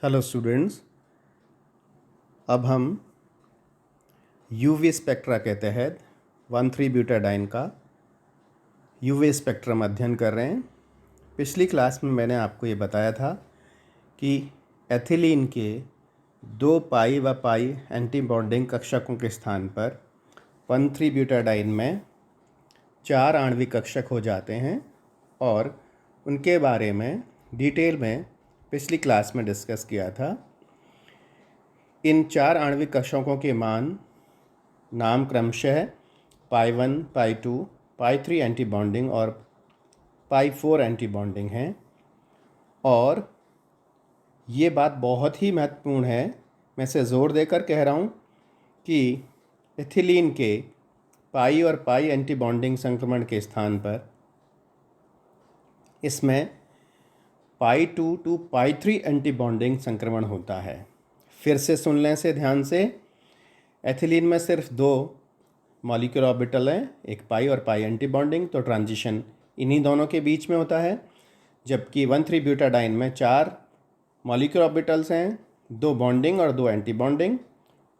Hello students. अब हम UV spectra के तहत 1,3-ब्यूटाडाइन का यूवी स्पेक्ट्रम अध्ययन कर रहे हैं। पिछली क्लास में मैंने आपको ये बताया था कि एथिलीन के 2 पाई व पाई एंटी बॉन्डिंग कक्षकों के स्थान पर 1,3-ब्यूटाडाइन में 4 आणविक कक्षक हो जाते हैं और उनके बारे में डिटेल में पिछली क्लास में डिस्कस किया था। इन 4 आणविक कक्षकों के नाम क्रमशः पाई 1, पाई 2, पाई 3 एंटी बॉन्डिंग और पाई 4 एंटी बॉन्डिंग हैं। और ये बात बहुत ही महत्वपूर्ण है, मैं इसे ज़ोर देकर कह रहा हूँ कि एथिलीन के पाई और पाई एंटी बॉन्डिंग संक्रमण के स्थान पर इसमें पाई 2 टू पाई 3 एंटी बॉन्डिंग संक्रमण होता है। फिर से सुन लें से ध्यान से, एथिलीन में सिर्फ 2 मॉलिक्यूलर ऑर्बिटल हैं, एक पाई और पाई एंटी बॉन्डिंग, तो ट्रांजिशन इन्हीं दोनों के बीच में होता है। जबकि 1,3-ब्यूटाडाइन में 4 मॉलिक्यूलर ऑर्बिटल्स हैं, 2 बॉन्डिंग और 2 एंटी बॉन्डिंग,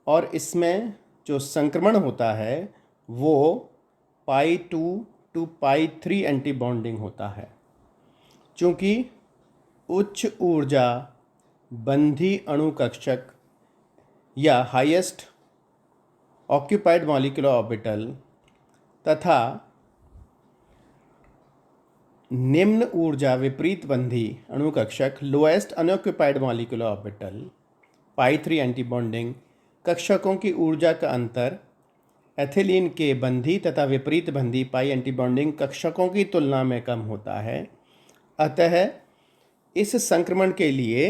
और इसमें जो संक्रमण होता है वो पाई 2 टू पाई 3 एंटी बॉन्डिंग होता है। चूँकि उच्च ऊर्जा बंधी अणु कक्षक या हाईएस्ट ऑक्यूपाइड मॉलिक्यूलर ऑर्बिटल तथा निम्न ऊर्जा विपरीत बंधी अणु कक्षक लोएस्ट अनऑक्यूपाइड मॉलिक्यूलर ऑर्बिटल पाई 3 एंटी बॉन्डिंग कक्षकों की ऊर्जा का अंतर एथिलीन के बंधी तथा विपरीत बंधी पाई एंटी बॉन्डिंग कक्षकों की तुलना में कम होता है। अतः इस संक्रमण के लिए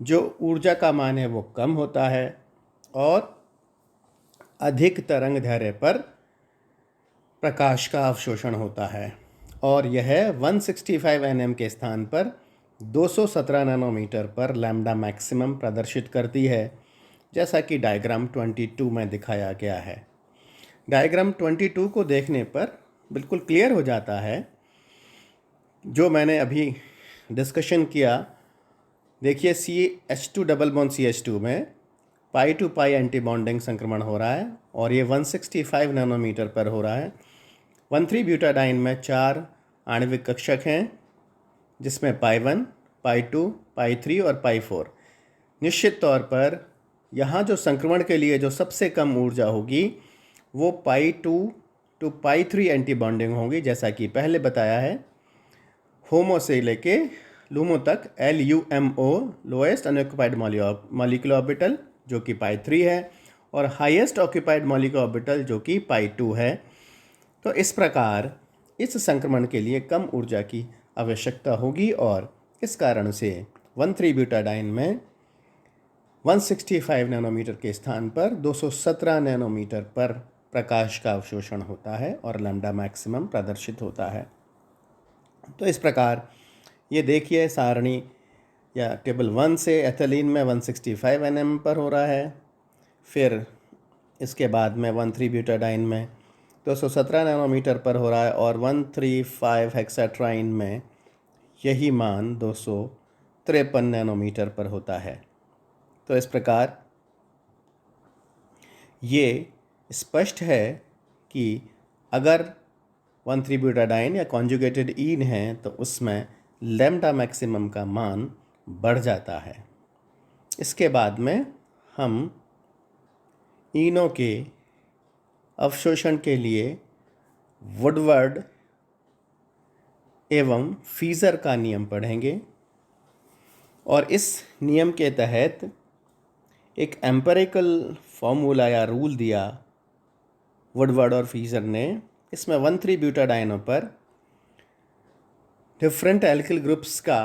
जो ऊर्जा का मान है वो कम होता है और अधिक तरंग दैर्ध्य पर प्रकाश का अवशोषण होता है, और यह 165 nm के स्थान पर 217 नैनोमीटर पर लैम्डा मैक्सिमम प्रदर्शित करती है, जैसा कि डायग्राम 22 में दिखाया गया है। डायग्राम 22 को देखने पर बिल्कुल क्लियर हो जाता है जो मैंने अभी डिस्कशन किया। देखिए, CH2 डबल बॉन्ड CH2 में पाई टू पाई एंटी बॉन्डिंग संक्रमण हो रहा है और ये 165 नैनोमीटर पर हो रहा है। 1,3-ब्यूटाडाइन में 4 आणविक कक्षक हैं, जिसमें पाई 1, पाई 2, पाई 3 और पाई 4। निश्चित तौर पर यहाँ जो संक्रमण के लिए जो सबसे कम ऊर्जा होगी वो पाई 2 टू पाई 3 एंटी बॉन्डिंग होगी, जैसा कि पहले बताया है। होमो से लेके लूमो तक LUMO lowest unoccupied molecular orbital जो कि पाई 3 है और हाईएस्ट ऑक्यूपाइड मॉलिक्यूलर ऑर्बिटल जो कि पाई 2 है। तो इस प्रकार इस संक्रमण के लिए कम ऊर्जा की आवश्यकता होगी और इस कारण से 1,3-ब्यूटाडाइन में 165 नैनोमीटर के स्थान पर 217 नैनोमीटर पर प्रकाश का अवशोषण होता है और लैम्डा मैक्सिमम प्रदर्शित होता है। तो इस प्रकार ये देखिए सारणी या टेबल 1 से एथिलीन में 165 nm पर हो रहा है, फिर इसके बाद में 1,3-ब्यूटाडाइन में 217 नैनोमीटर पर हो रहा है और 1,3,5 हेक्साट्राइन में यही मान 253 नैनोमीटर पर होता है। तो इस प्रकार ये स्पष्ट है कि अगर 1,3-ब्यूटाडाइन या कॉन्जुगेटेड ईन है तो उसमें लैम्डा मैक्सिमम का मान बढ़ जाता है। इसके बाद में हम ईनों के अवशोषण के लिए वुडवर्ड एवं फीजर का नियम पढ़ेंगे और इस नियम के तहत एक एम्पिरिकल फॉर्मूला या रूल दिया वुडवर्ड और फीजर ने। इसमें 1,3-ब्यूटाडाइनों पर डिफरेंट एल्किल ग्रुप्स का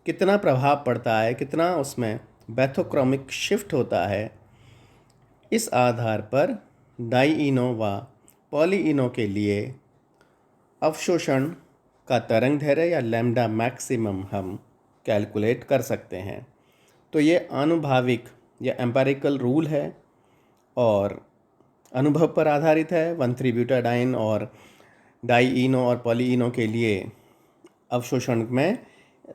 कितना प्रभाव पड़ता है, कितना उसमें बैथोक्रोमिक शिफ्ट होता है, इस आधार पर डाईईनो व पॉलीईनो के लिए अवशोषण का तरंग दैर्ध्य या लैम्डा मैक्सिमम हम कैलकुलेट कर सकते हैं। तो ये आनुभाविक या एम्पिरिकल रूल है और अनुभव पर आधारित है। 1,3-ब्यूटाडाइन और डाईईनो और पॉलीईनो के लिए अवशोषण में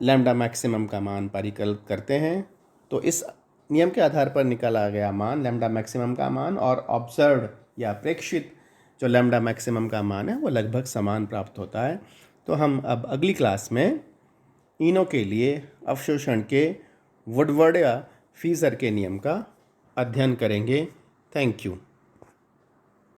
लैम्डा मैक्सिमम का मान परिकलित करते हैं तो इस नियम के आधार पर निकाला गया मान लैम्डा मैक्सिमम का मान और ऑब्जर्व्ड या प्रेक्षित जो लैम्डा मैक्सिमम का मान है वो लगभग समान प्राप्त होता है। तो हम अब अगली क्लास में इनों के लिए अवशोषण के वुडवर्ड या फीजर के नियम का अध्ययन करेंगे। Thank you.